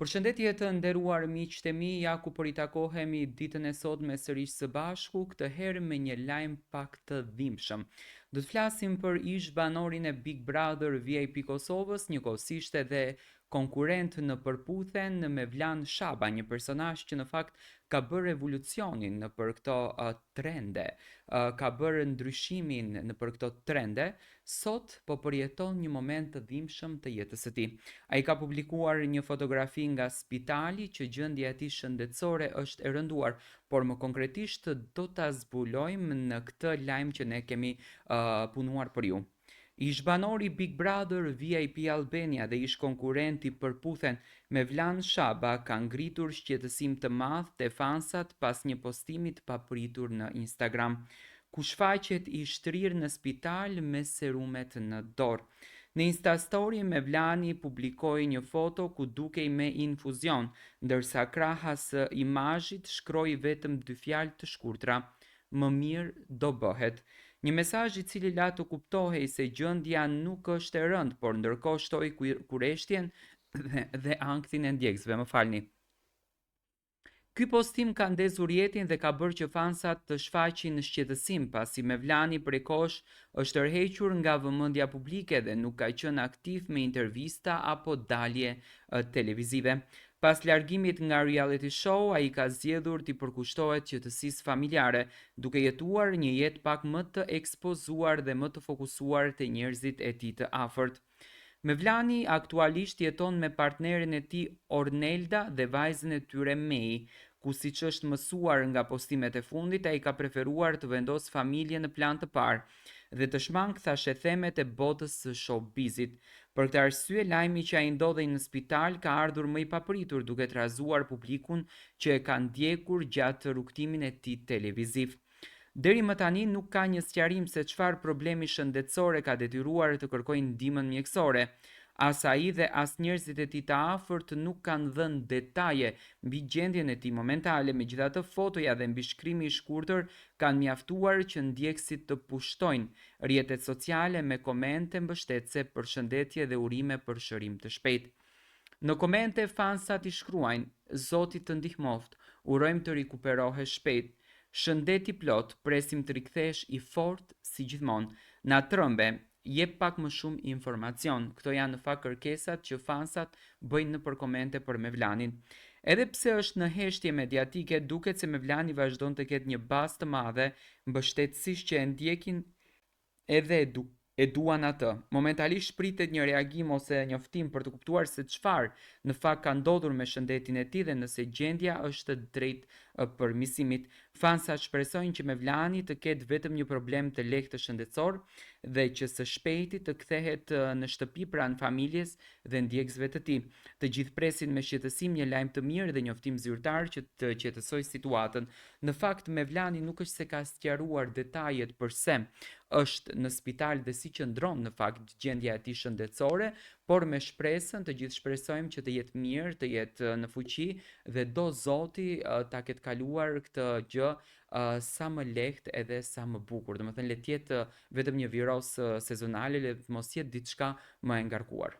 Përshëndetje të nderuar miqtë e mi, ja ku po ritakohemi ditën e sotme sërish së bashku, këtë herë me një lajm pak të dhimbshëm. Do të flasim për ish banorin e Big Brother VIP Kosovës, njëkohësisht edhe konkurrent në përputhen në Mevlan Shaba, një personazh që në fakt ka bërë revolucionin në për këto trende, ka bërë ndryshimin në për këto trende, sot po përjeton një moment të dhimbshëm të jetës së tij. Ai ka publikuar një fotografi nga spitali që gjendja e tij shëndetësore është e rënduar, por më konkretisht do ta zbulojmë në këtë lajm që ne kemi punuar për ju. Ish banori Big Brother VIP Albania dhe ish konkurenti përputhen Mevlan Shaba ka ngritur shqetësim të madh te fansat pas një postimi të papritur në Instagram, ku shfaqet i shtrirë në spital me serumet në dorë. Në Instastory Mevlani publikoi një foto ku dukej me infuzion, ndërsa krahas imazhit shkroi vetëm dy fjalë të shkurtra: më mirë do bëhet. Një mesazh i cili la të kuptohej se gjendja nuk është e rëndë, por ndërkohë shtoi kureshtjen dhe ankthin e ndjekësve, më falni. Ky postim ka ndezur jetin dhe ka bërë që fansat të shfaqin shqetësim pasi Mevlani prej kohësh është tërhequr nga vëmendja publike dhe nuk ka qenë aktiv me intervista apo dalje televizive. Pas largimit nga reality show, ai ka zgjedhur të përkushtohet qetësisë familjare, duke jetuar një jetë pak më të ekspozuar dhe më të fokusuar te njerëzit e tij të afërt. Mevlani aktualisht jeton me partnerin e tij Ornelda dhe vajzën e tyre Mei, ku siç është mësuar nga postimet e fundit, ai ka preferuar të vendosë familjen në plan të parë dhe të shmangë thashë themet e botës së showbizit. Për këtë arsye, lajmi që ai ndodhej në spital ka ardhur më i papritur, duke trazuar publikun që e ka ndjekur gjatë rrugtimin e tij televiziv. Deri më tani nuk ka një sqarim se çfarë problemi shëndetësor e ka detyruar të kërkojë ndihmën mjekësore. As ai dhe as njerëzit e tij të afërt nuk kanë dhënë detaje mbi gjendjen e tij momentale, megjithatë fotoja dhe mbishkrimi i shkurtër kanë mjaftuar që ndjekësit të pushtojnë rrjetet sociale me komente mbështetëse, përshëndetje dhe urime për shërim të shpejtë. Në komente fansat i shkruajnë: Zoti të ndihmoft, urojmë të rikuperohesh shpejt. Shëndeti plot, presim të rikthesh i fortë si gjithmonë. Na trëmbe, jep pak më shumë informacion. Këto janë në fakt kërkesat që fansat bëjnë nëpër komente për Mevlanin. Edhe pse është në heshtje mediatike, duket se Mevlani vazhdon të ketë një bazë të madhe mbështetësish që e ndjekin edhe e duan atë. Momentalisht pritet një reagim ose njoftim për të kuptuar se çfarë në fakt ka ndodhur me shëndetin e tij dhe nëse gjendja është drejt përmirësimit. Fansat shpresojnë që Mevlani të ketë vetëm një problem të lehtë shëndetësor dhe që së shpejti të kthehet në shtëpi pranë familjes dhe ndjekësve të tij. Të gjithë presin me shqetësim një lajm të mirë dhe njoftim zyrtar që të qetësojë situatën. Në fakt Mevlani nuk është se ka sqaruar detajet përse është në spital dhe si qëndron në fakt gjendja e tij shëndetësore, por me shpresën të gjithë shpresojmë që të jetë mirë, të jetë në fuqi dhe do Zoti ta ketë kaluar këtë gjë sa më lehtë edhe sa më bukur. Domethënë le të jetë vetëm një viroz sezonale, le të mos jetë diçka më e ngarkuar.